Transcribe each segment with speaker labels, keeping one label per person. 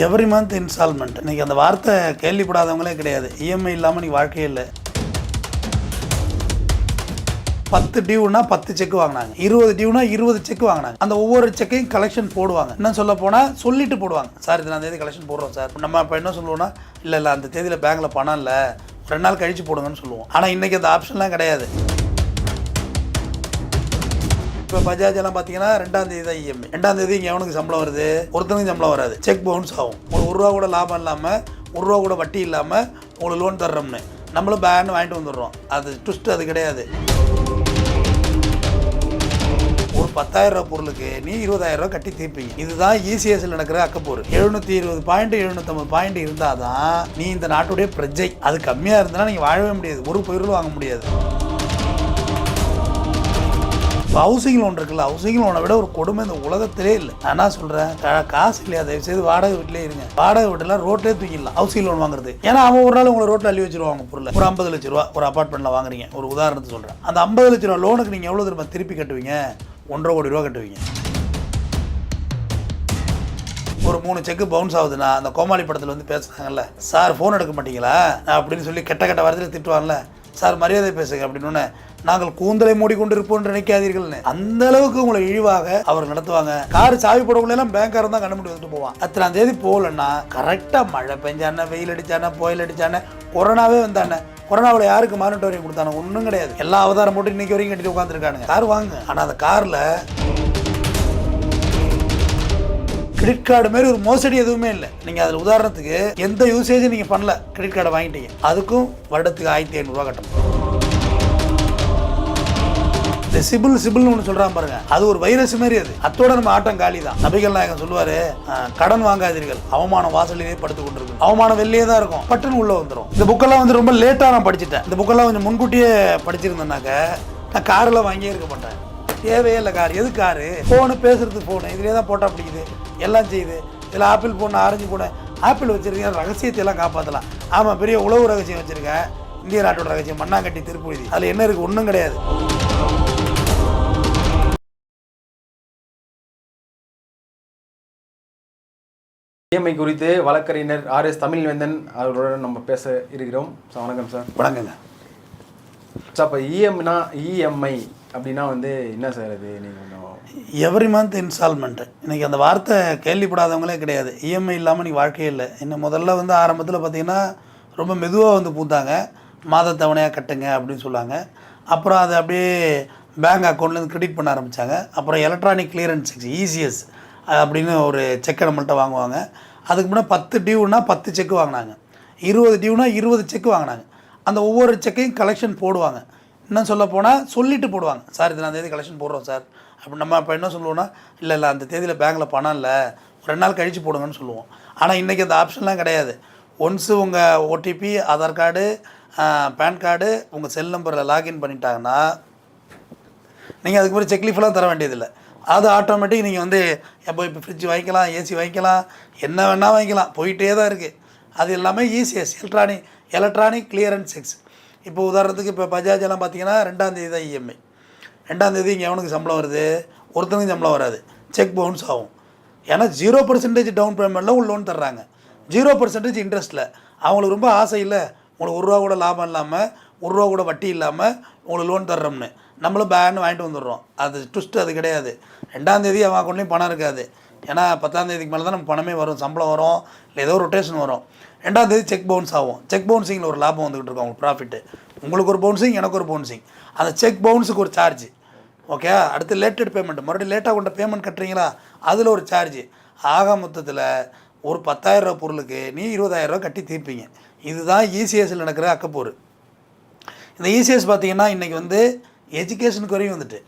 Speaker 1: Every month instalment. இன்றைக்கி அந்த வார்த்தை கேள்விப்படாதவங்களே கிடையாது. இஎம்ஐ இல்லாமல் நீ வாழ்க்கையே இல்லை. 10 டியூனா 10 செக் வாங்கினாங்க, 20 டியூனா 20 செக் வாங்கினாங்க. அந்த ஒவ்வொரு செக்கையும் கலெக்ஷன் போடுவாங்க. என்ன சொல்ல போனால் சொல்லிட்டு போடுவாங்க, சார் இது நான் தேதி கலெக்ஷன் போடுறோம் சார். நம்ம இப்போ என்ன சொல்லுவோம்னா, இல்லை அந்த தேதியில் பேங்கில் பணம் இல்லை, 2 நாள் கழித்து போடுங்கன்னு சொல்லுவோம். ஆனால் இன்றைக்கி அந்த ஆப்ஷன்லாம் கிடையாது. இப்போ பஜாஜ் எல்லாம் பார்த்தீங்கன்னா 2ஆம் தேதி தான் இஎம்ஐ. 2ஆம் தேதி இங்கே எவனுக்கு சம்பளம் வருது? ஒருத்தனுக்கு சம்பளம் வராது. செக் பவுன்ஸ் ஆகும். ஒரு ரூபா கூட லாபம் இல்லாமல், ரூபா கூட வட்டி இல்லாமல் உங்களுக்கு லோன் தர்றோம்னு நம்மளும் பேன் வாங்கிட்டு வந்துடுறோம். அது ட்விஸ்ட் அது கிடையாது. ஒரு 10,000 ரூபா பொருளுக்கு நீ 20,000 ரூபா கட்டி தீர்ப்பீங்க. இதுதான் இசிஎஸ்ல நடக்கிற அக்கப்போர். 720 பாயிண்ட் 750 பாயிண்ட் இருந்தால் தான் நீ இந்த நாட்டுடைய பிரஜை. அது கம்மியாக இருந்தால் நீங்கள் வாழவே முடியாது, ஒரு பொருளும் வாங்க முடியாது. இப்போ ஹவுசிங் லோன் இருக்குல்ல, ஹவுசிங் லோனை விட ஒரு கொடுமை இந்த உலகத்திலே இல்லை. நான் என்ன சொல்கிறேன், காசு இல்லையா தயவு செய்து வாடகை வீட்டிலே இருங்க. வாடகை வீட்டில் ரோட்லேயே தூக்கிடலாம் ஹவுசிங் லோன் வாங்குறது. ஏன்னா அவன் ஒரு நாள் உங்களை ரோட்டில் அள்ளி வச்சிருவாங்க பொருள். ஒரு 50 லட்ச ரூபா ஒரு அப்பார்ட்மெண்ட்டில் வாங்குறீங்க, ஒரு உதாரணத்துக்கு சொல்கிறேன். அந்த 50 லட்ச ரூபா லோனுக்கு நீங்கள் எவ்வளோ திருப்பி கட்டுவீங்க? 1.5 கோடி ரூபா கட்டுவீங்க. ஒரு 3 செக்கு பவுன்ஸ் ஆகுதுன்னா, அந்த கோமாளி படத்தில் வந்து பேசுகிறாங்கல்ல, சார் ஃபோன் எடுக்க மாட்டீங்களா அப்படின்னு சொல்லி கெட்ட வார்த்தையில் திட்டுவாங்கல்ல, சார் மரியாதை பேசுங்க அப்படின்னு. நாங்கள் கூந்தலை மூடிக்கொண்டு இருப்போம் என்று நினைக்காதீர்கள்னு அந்த அளவுக்கு உங்களை இழிவாக அவர் நடத்துவாங்க. கார் சாவி போடக்குள்ளெல்லாம் பேங்காரன் தான் கண்டுபிடி வந்துட்டு போவான். 10ஆம் தேதி போகலன்னா கரெக்டாக மழை பெஞ்சானே, வெயில் அடிச்சானே, புயல் அடிச்சானே, கொரோனாவே வந்தானே. கொரோனாவில் யாருக்கு மானிட்டோரியம் கொடுத்தானே? ஒன்றும் கிடையாது. எல்லா அவதாரம் போட்டு இன்னைக்கு வரைக்கும் கட்டிட்டு உட்காந்துருக்கானுங்க. கார் வாங்க. ஆனால் அந்த காரில் கிரெடிட் கார்டு மாதிரி ஒரு மோசடி எதுவுமே இல்லை. நீங்கள் அதில் உதாரணத்துக்கு எந்த யூசேஜும் நீங்கள் பண்ணல, கிரெடிட் கார்டை வாங்கிட்டீங்க, அதுக்கும் வருடத்துக்கு 1500 ரூபா கட்டணும். இந்த சிபில்னு ஒன்று சொல்கிறான் பாருங்க, அது ஒரு வைரஸ் மாதிரி. அது அத்தோட நம்ம ஆட்டம் காலி தான். நபிகள் நாயகம் சொல்லுவார், கடன் வாங்காதீர்கள், அவமானம் வாசலிலே படுத்து கொண்டிருக்கும். அவமானம் வெளியே தான் இருக்கும், பட்டுன்னு உள்ளே வந்துடும். இந்த புக்கெல்லாம் வந்து ரொம்ப லேட்டாக நான் படிச்சுட்டேன். இந்த புக்கெல்லாம் கொஞ்சம் முன்கூட்டியே படிச்சிருந்தேன்னாக்க நான் காரில் வாங்கியே இருக்க மாட்டேன். தேவையே இல்லை கார். எது காரு? ஃபோனு, பேசுறது ஃபோனு, இதுலேயே தான் போட்டால் பிடிக்குது, எல்லாம் செய்யுது. இதில் apple phone, orange phone, apple வச்சுருக்கேன், ரகசியத்தை எல்லாம் காப்பாற்றலாம். ஆமாம், பெரிய உளவு ரகசியம் வச்சுருக்கேன், இந்திய நாட்டோட ரகசியம், மண்ணாங்கட்டி திருப்பதி. அதில் என்ன இருக்குது? ஒன்றும் கிடையாது.
Speaker 2: இஎம்ஐ குறித்து வழக்கறிஞர் RS தமிழ்வேந்தன் அவர்களுடன் நம்ம பேச இருக்கிறோம். சார் வணக்கம் சார்.
Speaker 1: வணக்கங்க
Speaker 2: சார். இப்போ இஎம்ஐ அப்படின்னா வந்து என்ன சார் அது? நீங்கள்
Speaker 1: எவ்ரி மந்த் இன்ஸ்டால்மெண்ட்டு. இன்றைக்கி அந்த வார்த்தை கேள்விப்படாதவங்களே கிடையாது. இஎம்ஐ இல்லாமல் நீ வாழ்க்கையே இல்லை. இன்னும் முதல்ல வந்து ஆரம்பத்தில் பார்த்திங்கன்னா ரொம்ப மெதுவாக வந்து பூத்தாங்க, மாத தவணையாக கட்டுங்க அப்படின்னு சொன்னாங்க. அப்புறம் அதை அப்படியே பேங்க் அக்கௌண்ட்லேருந்து கிரெடிட் பண்ண ஆரம்பித்தாங்க. அப்புறம் எலக்ட்ரானிக் கிளியரன்ஸ் செக், ECS அப்படின்னு ஒரு செக்கை நம்மள்கிட்ட வாங்குவாங்க. அதுக்கு முன்னாடி 10 டியூனா 10 செக்கு வாங்கினாங்க, 20 டியூனா 20 செக்கு வாங்கினாங்க. அந்த ஒவ்வொரு செக்கையும் கலெக்ஷன் போடுவாங்க. இன்னும் சொல்ல போனால் சொல்லிட்டு போடுவாங்க, சார் இது நான் தேதி கலெக்ஷன் போடுறோம் சார். அப்படி நம்ம இப்போ என்ன சொல்லுவோம்னா, இல்லை அந்த தேதியில் பேங்கில் பணம் இல்லை, 2 நாள் கழித்து போடுங்கன்னு சொல்லுவோம். ஆனால் இன்றைக்கி அந்த ஆப்ஷன்லாம் கிடையாது. ஒன்ஸு உங்கள் OTP, Aadhaar card, pan card உங்கள் செல் நம்பரில் லாகின் பண்ணிட்டாங்கன்னா நீங்கள் அதுக்கு மாதிரி செக்லீஃப்லாம் தர வேண்டியதில்லை. அது ஆட்டோமேட்டிக் நீங்கள் வந்து எப்போ இப்போ ஃப்ரிட்ஜ் வாங்கிக்கலாம், ஏசி வாங்கிக்கலாம், என்ன வேணால் வாங்கிக்கலாம், போயிட்டே தான் இருக்குது. அது எல்லாமே ECS, எலக்ட்ரானிக் கிளியரன்ஸ் செக்ஸ். இப்போ உதாரணத்துக்கு இப்போ பஜாஜ் எல்லாம் பார்த்தீங்கன்னா 2ஆம் தேதி தான் இஎம்ஐ. 2ஆம் தேதி இங்கே எவனுக்கு சம்பளம் வருது? ஒருத்தனுக்கு சம்பளம் வராது. செக் பவுன்ஸ் ஆகும். ஏன்னா 0% டவுன் பேமெண்ட்டில் உங்களுக்கு லோன் தர்றாங்க, 0% இன்ட்ரெஸ்ட்டில். அவங்களுக்கு ரொம்ப ஆசை இல்லை, உங்களுக்கு 1 ரூபா கூட லாபம் இல்லாமல், 1 ரூபா கூட வட்டி இல்லாமல் உங்களுக்கு லோன் தர்றோம்னு நம்மளும் பேன் வாங்கிட்டு வந்துடுறோம். அது ட்விஸ்ட் அது கிடையாது. 2ஆம் தேதி அவன் அக்கௌண்ட்லேயும் பணம் இருக்காது. ஏன்னா 10ஆம் தேதிக்கு மேலே தான் நம்ம பணமே வரும், சம்பளம் வரும், இல்லை ஏதோ ரொட்டேஷன் வரும். 2ஆம் தேதி செக் பவுன்ஸ் ஆகும். செக் பவுன்சிங்கில் ஒரு லாபம் வந்துக்கிட்டு இருக்கும், உங்களுக்கு ப்ராஃபிட்டு. உங்களுக்கு ஒரு பவுன்சிங், எனக்கு ஒரு பவுன்சிங். அந்த செக் பவுன்ஸுக்கு ஒரு சார்ஜ். ஓகே, அடுத்து லேட்டட் பேமெண்ட், மறுபடியும் லேட்டாக கொண்ட பேமெண்ட் கட்டுறீங்களா, அதில் ஒரு சார்ஜ். ஆக மொத்தத்தில் ஒரு 10,000 ரூபா பொருளுக்கு நீ 20,000 ரூபா கட்டி தீர்ப்பீங்க. இதுதான் ECSல நடக்கிற அக்கப்போர். இந்த ECS பார்த்திங்கன்னா இன்றைக்கி வந்து எஜுகேஷனுக்கு வரையும் வந்துட்டு,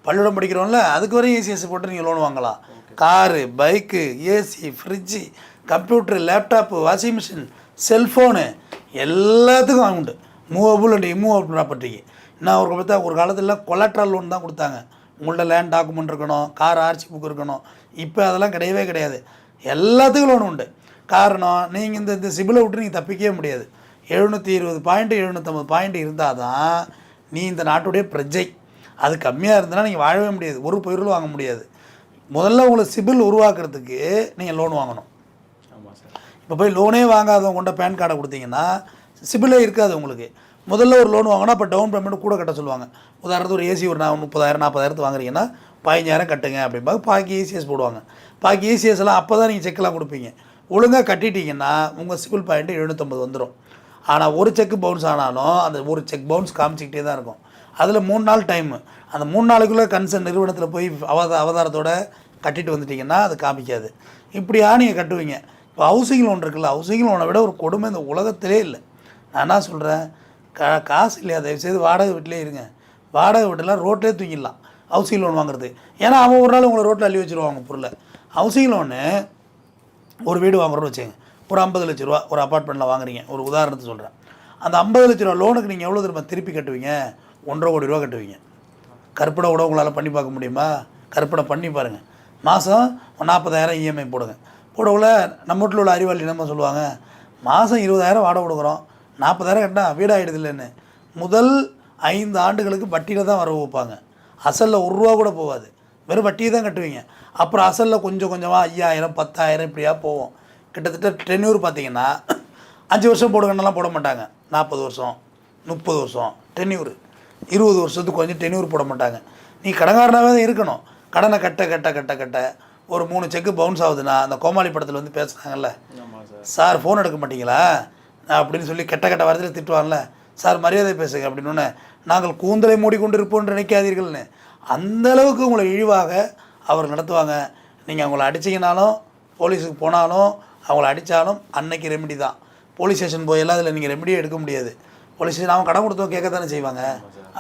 Speaker 1: பள்ளிக்கூடம் படிக்கிறோம்ல, அதுக்கு வரையும் ECS போட்டு நீங்கள் லோன் வாங்கலாம். Car, bike, AC, fridge, computer, laptop, washing machine, cellphone எல்லாத்துக்கும் உண்டு. மூவபிள் அண்ட் இம்மூவபிள் ப்ராப்பர்ட்டிக்கு. நான் ஒரு காலத்தில் கொலாட்ரல் லோன் தான் கொடுத்தாங்க. உங்கள்கிட்ட லேண்ட் டாக்குமெண்ட் இருக்கணும், கார் RC புக் இருக்கணும். இப்போ அதெல்லாம் கிடையவே கிடையாது. எல்லாத்துக்கும் லோன் உண்டு. காரணம், நீங்கள் இந்த சிபிலை விட்டு நீங்கள் தப்பிக்கவே முடியாது. 720 பாயிண்ட் 750 பாயிண்ட் இருந்தால் தான் நீ இந்த நாட்டுடைய பிரஜை. அது கம்மியாக இருந்ததுன்னா நீங்கள் வாழவே முடியாது, ஒரு பொருளும் வாங்க முடியாது. முதல்ல உங்களை சிபில் உருவாக்குறதுக்கு நீங்கள் லோன் வாங்கணும். இப்போ போய் லோனே வாங்காதவங்க கொண்ட பேன் கார்டை கொடுத்தீங்கன்னா சிபிலே இருக்காது உங்களுக்கு. முதல்ல ஒரு லோன் வாங்கினா இப்போ டவுன் பேமெண்ட் கூட கட்ட சொல்லுவாங்க. உதாரணத்துக்கு ஒரு ஏசி ஒரு 30,000 40,000 வாங்குறீங்கன்னா 15,000 கட்டுங்க அப்படிம்பாங்க. பாக்கி ECS போடுவாங்க. பாக்கி ECS எல்லாம் அப்போ தான் நீங்கள் செக்கெல்லாம் கொடுப்பீங்க. ஒழுங்காக கட்டிட்டீங்கன்னா உங்கள் சிபில் பாயிண்ட் 750 வந்துடும். ஆனால் ஒரு செக் பவுன்ஸ் ஆனாலும் அந்த ஒரு செக் பவுன்ஸ் காமிச்சிக்கிட்டே தான் இருக்கும். அதில் 3 நாள் டைமு. அந்த 3 நாளைக்குள்ளே கன்சர்ன் நிறுவனத்தில் போய் அவதாரத்தோட கட்டிட்டு வந்துட்டிங்கன்னா அது காமிக்காது. இப்படியா நீங்கள் கட்டுவீங்க. இப்போ ஹவுசிங் லோன் இருக்குல்ல, ஹவுசிங் லோனை விட ஒரு கொடுமை இந்த உலகத்திலே இல்லை. நான் என்ன சொல்கிறேன், காசு இல்லையா தயவுசெய்து வாடகை வீட்டிலே இருங்க. வாடகை வீட்டெல்லாம் ரோட்லேயே தூங்கிடலாம் ஹவுசிங் லோன் வாங்குறது. ஏன்னா அவன் ஒரு நாள் உங்களை ரோட்டில் அள்ளி வச்சுருவாங்க பொருளை. ஹவுசிங் லோனு ஒரு வீடு வாங்குறோன்னு வச்சுங்க, ஒரு 50 லட்ச ரூபா ஒரு அப்பார்ட்மெண்ட்டில் வாங்குறீங்க, ஒரு உதாரணத்தை சொல்கிறேன். அந்த 50 லட்ச ரூபா லோனுக்கு நீங்கள் எவ்வளோ திருப்பி கட்டுவீங்க? 1.5 கோடி ரூபா கட்டுவீங்க. கற்பனை கூட உங்களால் பண்ணி பார்க்க முடியுமா? கற்பனை பண்ணி பாருங்கள். மாதம் 40,000 EMI போடுங்க. போடவுள்ள நம்ம வீட்டில் உள்ள அறிவாளி என்னமா சொல்லுவாங்க, மாதம் 20,000 வாடகை கொடுக்குறோம், 40,000 கட்டினா வீடாகிடுது இல்லைன்னு. முதல் 5 ஆண்டுகளுக்கு வட்டியில் தான் வரவு வைப்பாங்க. அசலில் 1 ரூபா கூட போகாது, வெறும் வட்டியை தான் கட்டுவீங்க. அப்புறம் அசலில் கொஞ்சம் கொஞ்சமாக 5,000 10,000 இப்படியா போவோம். கிட்டத்தட்ட டென்யூர் பார்த்தீங்கன்னா 5 வருஷம் போடுங்கன்னெல்லாம் போட மாட்டாங்க. 40 வருஷம் 30 வருஷம் டென்யூர், 20 வருஷத்துக்கு கொஞ்சம் டென்யூர் போட மாட்டாங்க. நீ கடன்காரனாகவே தான் இருக்கணும். கடனை கட்ட கட்ட கட்ட கட்ட ஒரு 3 செக்கு பவுன்ஸ் ஆகுதுன்னா, அந்த கோமாளி படத்தில் வந்து பேசுகிறாங்கல்ல, சார் ஃபோன் எடுக்க மாட்டீங்களா அப்படின்னு சொல்லி கெட்ட கெட்ட வாரத்தில் திட்டுவாங்கல்ல, சார் மரியாதை பேசுங்க அப்படின்னு, நாங்கள் கூந்தலை மூடிக்கொண்டு இருப்போம் நினைக்காதீர்கள்னு. அந்தளவுக்கு உங்களை இழிவாக அவர் நடத்துவாங்க. நீங்கள் அவங்கள அடிச்சிங்கனாலும், போலீஸுக்கு போனாலும், அவங்கள அடித்தாலும் அன்னைக்கு ரெமெடி தான். போலீஸ் ஸ்டேஷன் போயெல்லாம் அதில் நீங்கள் ரெமெடியே எடுக்க முடியாது. போலீஸ் ஸ்டேஷன் அவன் கடன் கொடுத்தவங்க கேட்க தானே செய்வாங்க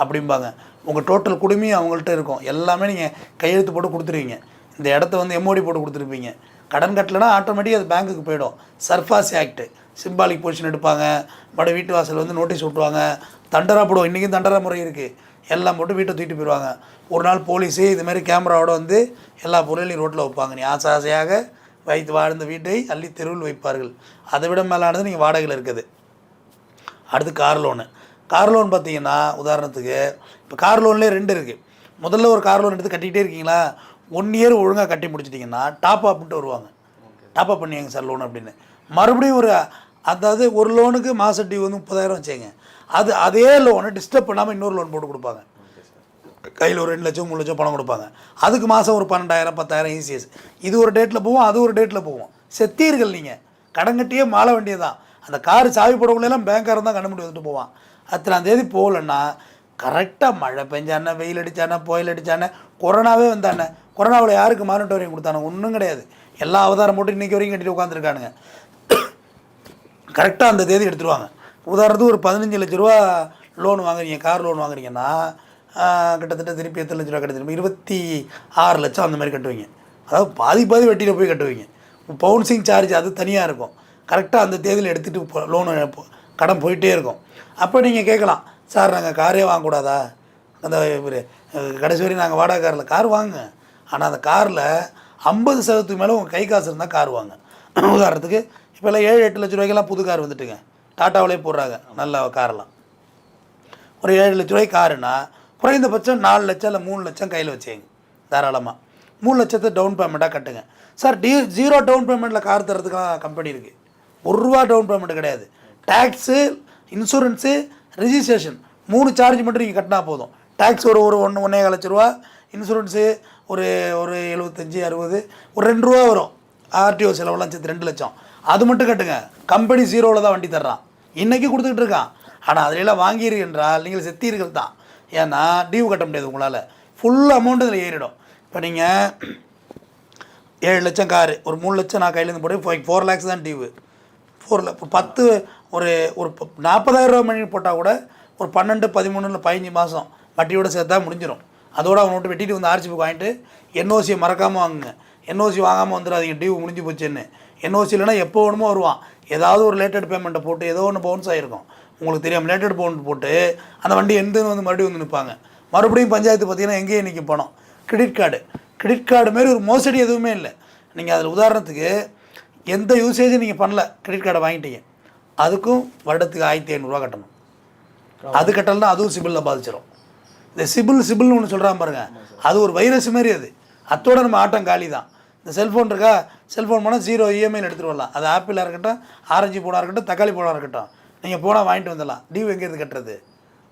Speaker 1: அப்படிம்பாங்க. உங்கள் டோட்டல் குடுமையும் அவங்கள்ட்ட இருக்கும். எல்லாமே நீங்கள் கையெழுத்து போட்டு கொடுத்துருவீங்க. இந்த இடத்த வந்து MOD போட்டு கொடுத்துருப்பீங்க. கடன் கட்டலைன்னா ஆட்டோமேட்டிக்காக அது பேங்க்குக்கு போயிடும். சர்ஃபாஸ் ஆக்ட் சிம்பாலிக் பொசிஷன் எடுப்பாங்க. மறுபடியும் வீட்டு வாசல் வந்து நோட்டீஸ் விட்டுவாங்க. தண்டரா போடுவோம். இன்றைக்கும் தண்டரா முறை இருக்குது. எல்லாம் போட்டு வீட்டை தூக்கிட்டு போயிடுவாங்க. ஒரு நாள் போலீஸே இதுமாரி கேமராவோட வந்து எல்லா பொருளையும் ரோட்டில் வைப்பாங்க. நீ ஆசையாக வைத்து வாழ்ந்த வீட்டை அள்ளி தெருவில் வைப்பார்கள். அதை விட மேலானது நீங்கள் வாடகையில் இருக்குது. அடுத்து கார் லோனு. கார் லோன் பார்த்தீங்கன்னா உதாரணத்துக்கு இப்போ கார் லோன்லேயே 2 இருக்குது. முதல்ல ஒரு கார் லோன் எடுத்து கட்டிக்கிட்டே இருக்கீங்களா, 1 இயர் ஒழுங்காக கட்டி முடிச்சிட்டிங்கன்னா டாப் அப்ன்ட்டு வருவாங்க. டாப் அப் பண்ணிங்க சார் லோன் அப்படின்னு. மறுபடியும் அதாவது ஒரு லோனுக்கு மாத டியூ வந்து 30,000 வச்சுங்க. அதே லோனை டிஸ்டர்ப் பண்ணாமல் இன்னொரு லோன் போட்டு கொடுப்பாங்க. கையில் ஒரு 2 லட்சம் 3 லட்சம் பணம் கொடுப்பாங்க. அதுக்கு மாதம் ஒரு 12,000 10,000 ECS. இது ஒரு டேட்டில் போகும், அது ஒரு டேட்டில் போகும். செத்தீர்கள் நீங்கள். கடன் கட்டியே மாள வேண்டியதான். அந்த கார் சாவி போடக்குள்ளெல்லாம் பேங்க்காரன் தான் கண்டுபிடி வந்துட்டு போவான். 10ஆம் தேதி போகலன்னா கரெக்டாக மழை பெஞ்சானே, வெயில் அடித்தானே, புயல் அடித்தானே, கொரோனாவே வந்தானே. கொரோனாவில் யாருக்கு மானிட்டோரியம் கொடுத்தானே? ஒன்றும் கிடையாது. எல்லா அவதாரம் போட்டு இன்றைக்கி வரைக்கும் கட்டிட்டு உட்காந்துருக்கானுங்க. கரெக்டாக அந்த தேதி எடுத்துருவாங்க. உதாரணத்துக்கு ஒரு 15 லட்ச ரூபா லோன் வாங்குறீங்க, கார் லோன் வாங்குறீங்கன்னா கிட்டத்தட்ட திருப்பி 8 லட்ச ரூபா கட்டுறது 26 லட்சம் அந்த மாதிரி கட்டுவீங்க. அதாவது பாதி வட்டியில் போய் கட்டுவீங்க. பவுன்சிங் சார்ஜ் அது தனியாக இருக்கும். கரெக்டாக அந்த தேதியில் எடுத்துகிட்டு லோனு கடன் போயிட்டே இருக்கும். அப்போ நீங்கள் கேட்கலாம், சார் நாங்கள் காரே வாங்கக்கூடாதா? அந்த கடைசி வரையும் நாங்கள் வாடகை காரில் கார் வாங்க, ஆனால் அந்த காரில் 50% மேலே உங்கள் கை காசு இருந்தால் கார் வாங்க. உதாரணத்துக்கு இப்போல்லாம் 7-8 லட்ச ரூபாய்க்கெல்லாம் புது கார் வந்துட்டுங்க. டாட்டாவிலே போடுறாங்க நல்ல காரெல்லாம். ஒரு 7 லட்ச ரூபாய்க்கு காருன்னா குறைந்தபட்சம் 4 லட்சம் இல்லை 3 லட்சம் கையில் வச்சுங்க தாராளமாக. 3 லட்சத்தை டவுன் பேமெண்ட்டாக கட்டுங்க. சார் 0 டவுன் பேமெண்ட்டில் கார் தரத்துக்கெல்லாம் கம்பெனி இருக்குது. 1 ரூபா டவுன் பேமெண்ட் கிடையாது. டேக்ஸு, இன்சூரன்ஸு, ரிஜிஸ்ட்ரேஷன் 3 சார்ஜ் மட்டும் நீங்கள் கட்டினா போதும். டேக்ஸ் ஒரு 1.25 லட்ச ரூபா, இன்சூரன்ஸு ஒரு 75 60 ஒரு 2 ரூபா வரும். RTO செலவெல்லாம் சேர்த்து 2 லட்சம். அது மட்டும் கட்டுங்க. கம்பெனி 0வில் தான் வண்டி தர்றான், இன்றைக்கி கொடுத்துக்கிட்டு இருக்கான். ஆனால் அதிலெல்லாம் வாங்கிடுங்க என்றால் நீங்கள் செத்தீர்கள் தான். ஏன்னா டியூ கட்ட முடியாது உங்களால். ஃபுல் அமௌண்ட் இதில் ஏறிடும். இப்போ நீங்கள் 7 லட்சம் காரு, ஒரு 3 லட்சம் நான் கையிலேருந்து போட்டு 4 lakhs தான் டியூ. 10 ஒரு 40,000 ரூபா மணி போட்டால் கூட ஒரு 12 13 இல்லை 15 மாதம் வட்டியோடு சேர்த்தா முடிஞ்சிடும். அதோடு அவனை விட்டு வெட்டிட்டு வந்து RC புக் வாங்கிட்டு NOC மறக்காமல் வாங்குங்க. NOC வாங்காமல் வந்துடாதீங்க டியூ முடிஞ்சு போச்சுன்னு. NOC இல்லைனா எப்போ வேணுமோ வருவான். ஏதாவது ஒரு லேட்டட் பேமெண்ட்டை போட்டு ஏதோ ஒன்று பவுன்ஸ் ஆகிருக்கும், உங்களுக்கு தெரியாமல் லேட்டட் பவுண்ட் போட்டு அந்த வண்டி எந்தன்னு வந்து மறுபடியும் வந்து நிற்பாங்க. மறுபடியும் பஞ்சாயத்து பார்த்தீங்கன்னா எங்கேயும் இன்றைக்கி பணம். கிரெடிட் கார்டு மாரி ஒரு மோசடி எதுவுமே இல்லை. நீங்கள் அதில் உதாரணத்துக்கு எந்த யூசேஜும் நீங்கள் பண்ணல, கிரெடிட் கார்டை வாங்கிட்டீங்க, அதுக்கும் வருடத்துக்கு 1,500 ரூபா கட்டணும். அது கட்டலைன்னா அதுவும் சிபிலில் பாதிச்சிடும். இந்த சிபில்னு ஒன்று சொல்கிறான் பாருங்கள், அது ஒரு வைரஸ் மாரி. அது அத்தோடு நம்ம ஆட்டம் காலி தான். இந்த செல்ஃபோன் இருக்கா, செல்ஃபோன் போனால் 0 இஎம்ஐயில் எடுத்துகிட்டு வரலாம். அது ஆப்பிளாக இருக்கட்டும், ஆரஞ்சு போனாக இருக்கட்டும், தக்காளி போனாக இருக்கட்டும், நீங்கள் போனால் வாங்கிட்டு வந்துடலாம். டியூ எங்கேருந்து கட்டுறது?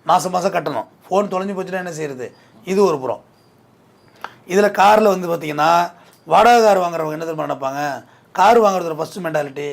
Speaker 1: மாதம் மாதம் கட்டணும். ஃபோன் தொலைஞ்சு போச்சுன்னா என்ன செய்கிறது? இது ஒரு புறம். இதில் காரில் வந்து பார்த்திங்கன்னா வாடகை கார் வாங்குறவங்க என்ன தெரியுமா நினைப்பாங்க, கார் வாங்குறதுல ஃபஸ்ட்டு மென்டாலிட்டி,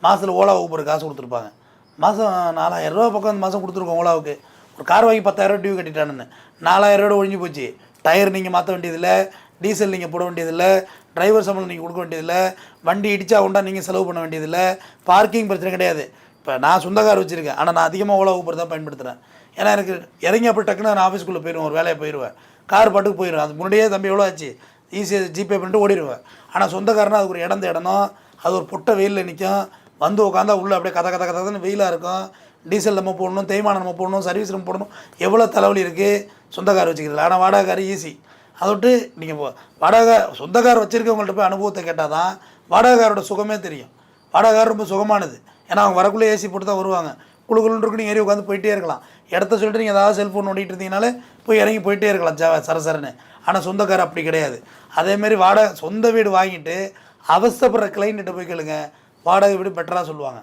Speaker 1: மாதத்தில் ஓலா ஊபர் காசு கொடுத்துருப்பாங்க. மாதம் 4000 ரூபா பக்கம் அந்த மாதம் கொடுத்துருக்கோம் ஓலாவுக்கு. ஒரு கார் வாங்கி 10,000 டியூ கட்டிட்டானுன்னு 4000 ரூபா ஒழிஞ்சு போச்சு. டயர் நீங்கள் மாற்ற வேண்டியதில்லை, டீசல் நீங்கள் போட வேண்டியதில்லை, டிரைவர் சம்பளம் நீங்கள் கொடுக்க வேண்டியதில்லை, வண்டி இடிச்சா உண்டா நீங்கள் செலவு பண்ண வேண்டியதில்லை, பார்க்கிங் பிரச்சனை கிடையாது. இப்போ நான் சொந்த கார் வச்சுருக்கேன், ஆனால் நான் அதிகமாக ஓலா ஊபர் தான் பயன்படுத்துகிறேன். ஏன்னா எனக்கு இறங்கி அப்படி டக்குன்னு நான் ஆஃபீஸ்க்குள்ளே போயிடுவேன், ஒரு வேலையை போயிடுவேன், கார் பாட்டுக்கு போயிடுவேன். அது முன்னாடியே தம்பி எவ்வளோ ஆச்சு ஈஸியாக ஜிபே பண்ணிட்டு ஓடிடுவேன். ஆனால் சொந்தக்காரனா அதுக்கு ஒரு இடணும், அது ஒரு பொட்டை வெயிலில் நிற்கும், வந்து உட்காந்தா உள்ளே அப்படியே கதை கதை கதைன்னு வெயிலாக இருக்கும். டீசல் நம்ம போடணும், தேய்மானம் நம்ம போடணும், சர்வீஸ் நம்ம போடணும், எவ்வளோ தலைவலி இருக்குது சொந்தக்கார் வச்சுக்கிறது. ஆனால் வாடகை கார் ஈஸி. அதை விட்டு நீங்கள் வாடகை சொந்தக்கார் வச்சுருக்கவங்கள்ட்ட போய் அனுபவத்தை கேட்டால் தான் வாடகைக்காரோட சுகமே தெரியும். வாடகைக்கார் ரொம்ப சுகமானது. ஏன்னா அவங்க வரக்குள்ளே ஏசி போட்டு தான் வருவாங்க. குழுக்குள்ளுக்கு நீங்கள் ஏறி உட்காந்து போயிட்டே இருக்கலாம். இடத்த சொல்லிட்டு நீங்கள் ஏதாவது செல்ஃபோன் நோண்டிகிட்டு இருந்தீங்கனாலே போய் இறங்கி போயிட்டே இருக்கலாம் சரசரன்னு. ஆனால் சொந்தக்கார் அப்படி கிடையாது. அதேமாரி வாடகை சொந்த வீடு வாங்கிட்டு அவசப்படுற கிளைண்ட்டு போய் கேளுங்க, வாடகை வீடு பெட்டராக சொல்லுவாங்க.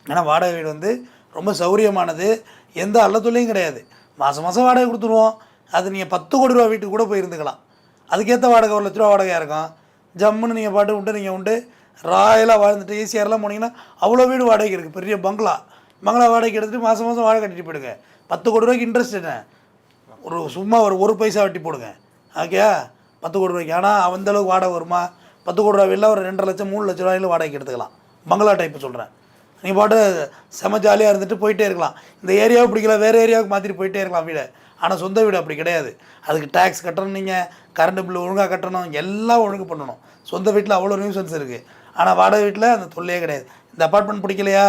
Speaker 1: ஏன்னா வாடகை வீடு வந்து ரொம்ப சௌரியமானது, எந்த அல்லத்துலையும் கிடையாது. மாதம் மாதம் வாடகை கொடுத்துருவோம். அது நீங்கள் 10 கோடி ரூபா வீட்டுக்கு கூட போய் இருந்துக்கலாம். அதுக்கேற்ற வாடகை 1 லட்ச ரூபா வாடகையாக இருக்கும். ஜம்முன்னு நீங்கள் பாட்டு விட்டு நீங்கள் உண்டு ராயலாக வாழ்ந்துட்டு ஈஸியாரெலாம் போனீங்கன்னா அவ்வளோ வீடு வாடகைக்கு இருக்குது. பெரிய பங்களா வாடகைக்கு எடுத்துகிட்டு மாதம் மாதம் வாடகை கட்டிட்டு போயிடுங்க. 10 கோடி ரூபாய்க்கு இன்ட்ரெஸ்ட் என்ன, சும்மா ஒரு பைசா வட்டி போடுங்க. ஓகே, 10 கோடி ரூபாய்க்கு. ஆனால் அந்தளவுக்கு வாடகை வருமா? 10 கோடி ரூபா வீட்டில் ஒரு 2.5 லட்சம் 3 லட்ச ரூபாயில் வாடகைக்கு எடுத்துக்கலாம். பங்களா டைப்பு சொல்கிறேன். நீங்கள் பாட்டு செம ஜாலியாக இருந்துட்டு போயிட்டே இருக்கலாம். இந்த ஏரியாவை பிடிக்கல வேறு ஏரியாவுக்கு மாற்றிட்டு போயிட்டே இருக்கலாம் வீடை. ஆனால் சொந்த வீடு அப்படி கிடையாது. அதுக்கு டேக்ஸ் கட்டணும், நீங்கள் கரண்ட் பில்லு ஒழுங்காக கட்டணும், எல்லாம் ஒழுங்கு பண்ணணும். சொந்த வீட்டில் அவ்வளோ நியூசன்ஸ் இருக்குது. ஆனால் வாடகை வீட்டில் அந்த தொல்லையே கிடையாது. இந்த அப்பார்ட்மெண்ட் பிடிக்கலையா,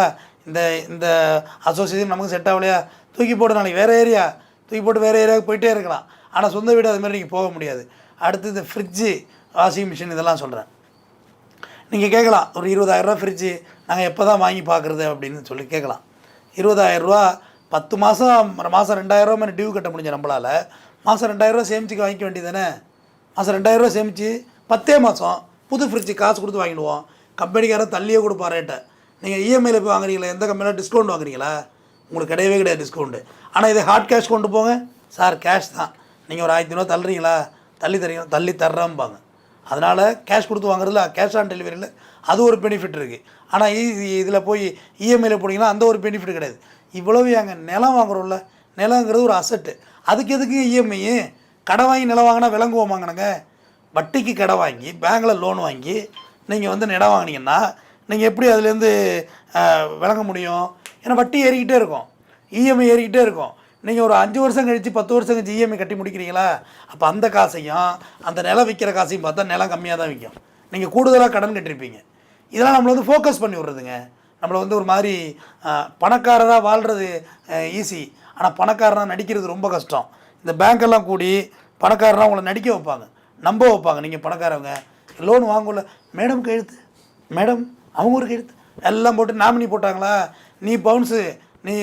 Speaker 1: இந்த அசோசியேஷன் நமக்கு செட் ஆகலையா, தூக்கி போட்டு நாளைக்கு வேறு ஏரியா தூக்கி போட்டு வேறு ஏரியாவுக்கு போயிட்டே இருக்கலாம். ஆனால் சொந்த வீடு அதுமாதிரி நீங்கள் போக முடியாது. அடுத்து இந்த ஃப்ரிட்ஜு, வாஷிங் மிஷின் இதெல்லாம் சொல்கிறேன். நீங்கள் கேட்கலாம், ஒரு 20,000 ரூபா ஃப்ரிட்ஜு நாங்கள் எப்போ தான் வாங்கி பார்க்குறது அப்படின்னு சொல்லி கேட்கலாம். 20,000 ரூபா 10 மாதம் 2,000 ரூபா மாதிரி டியூ கட்ட முடிஞ்ச நம்மளால் மாதம் 2,000 ரூபா சேமிச்சுக்க வாங்கிக்க வேண்டியது தானே. மாதம் 2,000 ரூபா சேமித்து 10 மாதம் புது ஃப்ரிட்ஜு காசு கொடுத்து வாங்கிடுவோம். கம்பெனிக்காரன் தள்ளியே கொடுப்பா ரேட்டை. நீங்கள் இஎம்ஐயில் போய் வாங்குறீங்களா, எந்த கம்பெனியில் டிஸ்கவுண்ட் வாங்குறீங்களா? உங்களுக்கு கிடையவே கிடையாது டிஸ்கவுண்ட்டு. ஆனால் இதை ஹார்ட் கேஷ் கொண்டு போங்க, சார் கேஷ் தான், நீங்கள் ஒரு 1000 ரூபா தள்ளுறீங்களா, தள்ளி தரீங்களா, தள்ளி தர்றாம்பாங்க. அதனால் கேஷ் கொடுத்து வாங்குறதுல கேஷ் ஆன் டெலிவரியில் அது ஒரு பெனிஃபிட் இருக்குது. ஆனால் இதில் போய் இஎம்ஐயில் போனீங்கன்னா அந்த ஒரு பெனிஃபிட் கிடையாது. இவ்வளவு அங்கே நிலம் வாங்குகிறோம்ல, நிலங்கிறது ஒரு அசட்டு. அதுக்கு எதுக்கு இஎம்ஐ? கடை வாங்கி நிலம் வாங்கினா விளங்குவோம் வாங்கினாங்க. வட்டிக்கு கடை வாங்கி பேங்கில் லோன் வாங்கி நீங்கள் வந்து நிலம் வாங்கினீங்கன்னா நீங்கள் எப்படி அதுலேருந்து விளங்க முடியும்? ஏன்னா வட்டி ஏறிக்கிட்டே இருக்கும், இஎம்ஐ ஏறிக்கிட்டே இருக்கும். நீங்கள் ஒரு 5 வருஷம் கழித்து 10 வருஷம் கழிச்சு இஎம்ஐ கட்டி முடிக்கிறீங்களா, அப்போ அந்த காசையும் அந்த நிலம் விற்கிற காசையும் பார்த்தா நிலம் கம்மியாக தான் விற்கும். நீங்கள் கூடுதலாக கடன் கட்டிருப்பீங்க. இதெல்லாம் நம்மளை வந்து ஃபோக்கஸ் பண்ணி விட்றதுங்க. நம்மளை வந்து ஒரு மாதிரி பணக்காரராக வாழ்கிறது ஈஸி, ஆனால் பணக்காரனாக நடிக்கிறது ரொம்ப கஷ்டம். இந்த பேங்க்கெல்லாம் கூடி பணக்காரனாக உங்களை நடிக்க வைப்பாங்க, நம்ப வைப்பாங்க. நீங்கள் பணக்காரவங்க லோன் வாங்கல, மேடம் கையெழுத்து, மேடம் அவங்க ஒரு கையெழுத்து எல்லாம் போட்டு நாமினி போட்டாங்களா, நீ பவுன்ஸு, நீ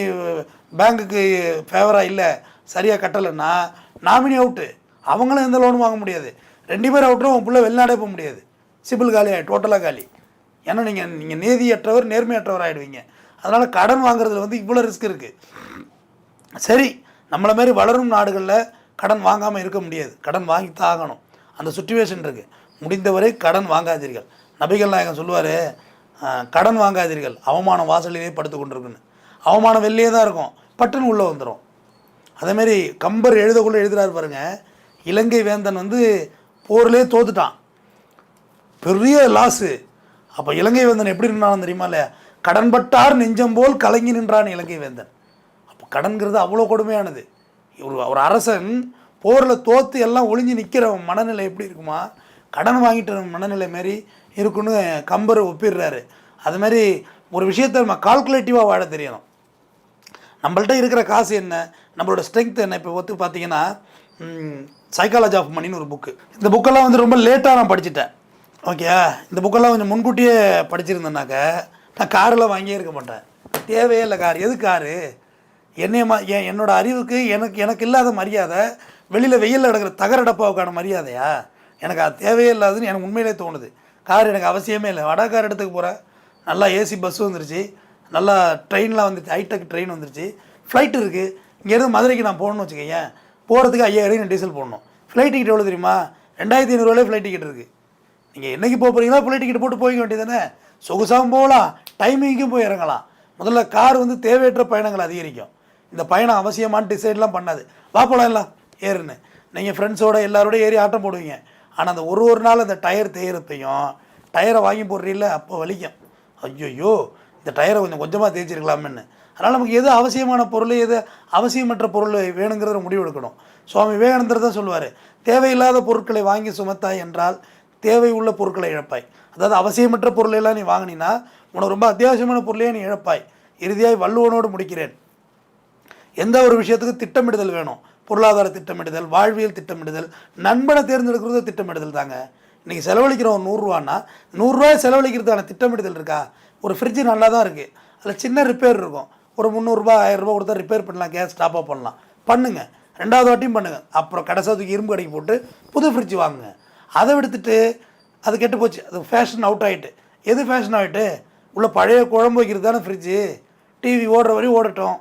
Speaker 1: பேங்க்குக்கு ஃபேவராக இல்லை, சரியாக கட்டலைன்னா நாமினி அவுட்டு. அவங்களும் எந்த லோனும் வாங்க முடியாது. 2 பேர் அவுட்டும் உன் பிள்ளை வெளிநாடே போக முடியாது. சிபில் காலி டோட்டலாக காலி. ஏன்னா நீங்கள் நீதியற்றவர் நேர்மையற்றவர் ஆகிடுவீங்க. அதனால் கடன் வாங்குறதுல வந்து இவ்வளோ ரிஸ்க் இருக்குது. சரி, நம்மளை மாரி வளரும் நாடுகளில் கடன் வாங்காமல் இருக்க முடியாது, கடன் வாங்கி தாகணும். அந்த சுச்சுவேஷன் இருக்குது. முடிந்தவரை கடன் வாங்காதீர்கள். நபிகள் நாயகம் சொல்லுவார், கடன் வாங்காதீர்கள், அவமானம் வாசலிலே படுத்து கொண்டிருக்குன்னு. அவமானம் வெளியே தான் இருக்கும், பட்டுன்னு உள்ளே வந்துடும். அதேமாரி கம்பர் எழுதக்குள்ளே எழுதுகிறாரு பாருங்க, இலங்கை வேந்தன் வந்து போர்லேயே தோத்துட்டான், பெரிய லாஸு. அப்போ இலங்கை வேந்தன் எப்படி நின்றாலும் தெரியுமா இல்லையா? கடன்பட்டார் நெஞ்சம் போல் கலங்கி நின்றான் இலங்கை வேந்தன். அப்போ கடன்கிறது அவ்வளோ கொடுமையானது. ஒரு அரசன் போரில் தோற்று எல்லாம் ஒளிஞ்சு நிற்கிற மனநிலை எப்படி இருக்குமா, கடன் வாங்கிட்டு மனநிலை மாரி இருக்குன்னு கம்பர் ஒப்பிடுறாரு. அதுமாரி ஒரு விஷயத்தை நம்ம கால்குலேட்டிவாக வாழ தெரியணும். நம்மள்ட்ட இருக்கிற காசு என்ன, நம்மளோட ஸ்ட்ரென்த் என்ன. இப்போ ஒத்து பார்த்தீங்கன்னா சைக்காலஜி ஆஃப் மணின்னு ஒரு புக்கு. இந்த புக்கெல்லாம் வந்து ரொம்ப லேட்டாக நான் படிச்சுட்டேன். ஓகே, இந்த புக்கெல்லாம் கொஞ்சம் முன்கூட்டியே படிச்சிருந்தேன்னாக்க நான் காரெல்லாம் வாங்கியே இருக்க மாட்டேன். தேவையே இல்லை கார். எது காரு? என்னோடய அறிவுக்கு எனக்கு இல்லாத மரியாதை வெளியில் வெயிலில் கிடக்கிற தகர டப்பாவுக்கான மரியாதையா? எனக்கு அது தேவையே இல்லாதுன்னு எனக்கு உண்மையிலே தோணுது. கார் எனக்கு அவசியமே இல்லை. வடகார் இடத்துக்கு போகிறேன், நல்லா ஏசி பஸ் வந்துருச்சு, நல்லா ட்ரெயின்லாம் வந்துருச்சு, ஹைடெக் ட்ரெயின் வந்துருச்சு, ஃப்ளைட் இருக்குது. இங்கேருந்து மதுரைக்கு நான் போகணுன்னு வச்சுக்கோங்க, போகிறதுக்கு 5000 டீசல் போடணும். ஃப்ளைட் டிக்கெட் எவ்வளோ தெரியுமா? 2500 ஃப்ளைட் டிக்கெட் இருக்குது. நீங்கள் என்றைக்கு போகிறீங்களா ஃப்ளைட் டிக்கெட் போட்டு போய்க்க வேண்டியது தானே. சொகுசாகவும் போகலாம், டைமிங்கும் போய் இறங்கலாம். முதல்ல கார் வந்து தேவையற்ற பயணங்கள் அதிகரிக்கும். இந்த பயணம் அவசியமான டிசைட்லாம் பண்ணாது. வா போகலாம் எல்லாம் ஏறுன்னு நீங்கள் ஃப்ரெண்ட்ஸோட எல்லாரோட ஏறி ஆட்டம் போடுவீங்க. ஆனால் அந்த ஒரு நாள் அந்த டயர் தேய்கிறப்பையும் டயரை வாங்கி போடுறீல்ல, அப்போ வலிக்கும். ஐயோ இந்த டயரை கொஞ்சமாக தேய்ச்சிருக்கலாமேன்னு. அதனால் நமக்கு எது அவசியமான பொருள், எது அவசியமற்ற பொருள் வேணுங்கிறத முடிவு எடுக்கணும். சுவாமி விவேகானந்தர் தான் சொல்லுவார், தேவையில்லாத பொருட்களை வாங்கி சுமத்தாய் என்றால் தேவை உள்ள பொருட்களை இழப்பாய். அதாவது அவசியமற்ற பொருளெல்லாம் நீ வாங்கினீன்னா உனக்கு ரொம்ப அத்தியாவசியமான பொருளையே நீ இழப்பாய். இறுதியாய் வள்ளுவனோடு முடிக்கிறேன். எந்த ஒரு விஷயத்துக்கு திட்டமிடுதல் வேணும். பொருளாதார திட்டமிடுதல், வாழ்வியல் திட்டமிடுதல், நண்பனை தேர்ந்தெடுக்கிறது திட்டமிடுதல் தாங்க. இன்றைக்கி செலவழிக்கிறோம் 100 ரூபான்னா 100 ரூபாய் செலவழிக்கிறதுக்கான திட்டமிடுதல் இருக்கா? ஒரு ஃப்ரிட்ஜு நல்லா தான் இருக்குது, அதில் சின்ன ரிப்பேர் இருக்கும், ஒரு 300 ரூபா 1000 ரூபா கொடுத்தா ரிப்பேர் பண்ணலாம், கேஸ் டாப் அப் பண்ணலாம், பண்ணுங்கள். 2வது வாட்டியும் பண்ணுங்கள். அப்புறம் கடைசாத்துக்கு இரும்பு கடைக்கு போட்டு புது ஃப்ரிட்ஜ் வாங்குங்க. அதை விடுத்துட்டு அது கெட்டு போச்சு, அது ஃபேஷன் அவுட் ஆகிட்டு. எது ஃபேஷன் ஆகிட்டு? உள்ள பழைய குழம்பு வைக்கிறது தானே ஃப்ரிட்ஜு. டிவி ஓடுற வரையும் ஓடட்டும்,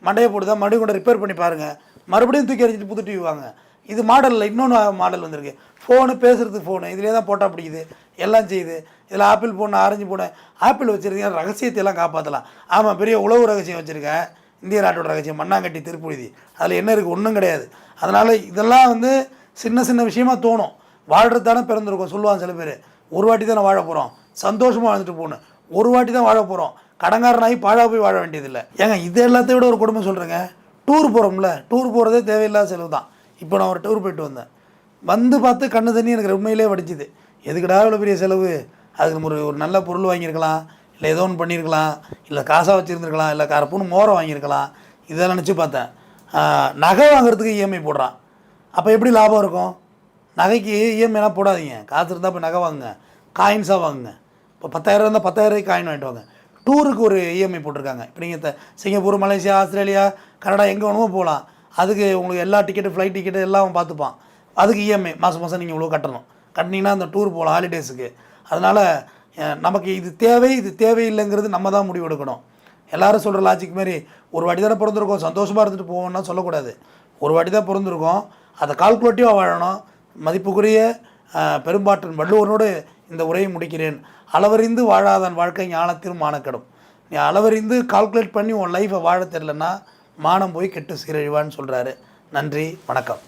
Speaker 1: மண்டையை போட்டு தான் மறுபடியும் கூட ரிப்பேர் பண்ணி பாருங்கள், மறுபடியும் தூக்கி எறிஞ்சிட்டு புது டிவி வாங்க. இது மாடலில் இன்னொன்று மாடல் வந்திருக்கு, ஃபோனு, பேசுகிறதுக்கு ஃபோனு, இதிலே தான் போட்டால் பிடிக்குது, எல்லாம் செய்யுது. இதில் apple phone, orange phone, apple வச்சுருக்கீங்க, ரகசியத்தை எல்லாம் காப்பாற்றலாம். ஆமாம், பெரிய உளவு ரகசியம் வச்சுருக்கேன், இந்திய நாட்டோட ரகசியம், மண்ணாங்கட்டி திருப்புழுதி, அதில் என்ன இருக்குது? ஒன்றும் கிடையாது. அதனால் இதெல்லாம் வந்து சின்ன சின்ன விஷயமா தோணும். வாழ்கிறது தானே பிறந்திருக்கோம் சொல்லுவாங்க சில பேர். ஒரு வாட்டி தானே வாழ போகிறோம், சந்தோஷமாக வாழ்ந்துட்டு போகணும். ஒரு வாட்டி தான் வாழ போகிறோம், கடங்காரனாகி பாழா போய் வாழ வேண்டியதில்லை. ஏங்க இது எல்லாத்தையும் விட ஒரு குடும்பம் சொல்கிறேங்க, டூர் போகிறோம்ல, டூர் போகிறதே தேவையில்லாத செலவு தான். இப்போ நான் ஒரு டூர் போயிட்டு வந்தேன், வந்து பார்த்து கண்ணு தண்ணி எனக்கு உண்மையிலே வடிச்சுது. எதுக்குடா இவ்வளோ பெரிய செலவு? அதுக்கு நம்ம ஒரு நல்ல பொருள் வாங்கியிருக்கலாம், இல்லை ஏதோ ஒன்று பண்ணியிருக்கலாம், இல்லை காசாக வச்சுருந்துருக்கலாம், இல்லை கரப்புன்னு மோரை வாங்கியிருக்கலாம். இதெல்லாம் நினச்சி பார்த்தேன். நகை வாங்குறதுக்கு இஎம்ஐ போடுறான், அப்போ எப்படி லாபம் இருக்கும்? நகைக்கு இஎம்ஐலாம் போடாதீங்க, காசு இருந்தால் போய் நகை வாங்குங்க, காயின்ஸாக வாங்குங்க. இப்போ 10,000 இருந்தால் 10,000 காயின் வாங்கிட்டு வாங்க. டூருக்கு ஒரு இஎம்ஐ போட்டிருக்காங்க. இப்போ நீங்கள் சிங்கப்பூர், மலேசியா, ஆஸ்திரேலியா, கனடா எங்கே வேணுமோ போகலாம். அதுக்கு உங்களுக்கு எல்லா டிக்கெட்டு, ஃப்ளைட் டிக்கெட்டு எல்லாம் பார்த்துப்பான். அதுக்கு இஎம்ஐ மாதம் மாதம் நீங்கள் இவ்வளோ கட்டணும். கட்டினீங்கன்னா அந்த டூர் போகலாம் ஹாலிடேஸுக்கு. அதனால் நமக்கு இது தேவை, இது தேவையில்லைங்கிறது நம்ம தான் முடிவு எடுக்கணும். எல்லோரும் சொல்கிற லாஜிக் மாதிரி ஒரு வாட்டி தானே பிறந்திருக்கோம், சந்தோஷமாக இருந்துட்டு போவோம்னா சொல்லக்கூடாது. ஒரு வாட்டி தான் பிறந்திருக்கோம், அதை கால்குலேட்டிவாக வாழணும். மதிப்புக்குரிய பெரும்பாற்றன் வள்ளுவனோடு இந்த உரையை முடிக்கிறேன். அளவறிந்து வாழாதன் வாழ்க்கை ஞானத்திலும் மானக்கெடும். நீ அளவறிந்து கால்குலேட் பண்ணி உன் லைஃப்பை வாழ தெரிலன்னா மானம் போய் கெட்டு சீரழிவான்னு சொல்கிறாரு. நன்றி, வணக்கம்.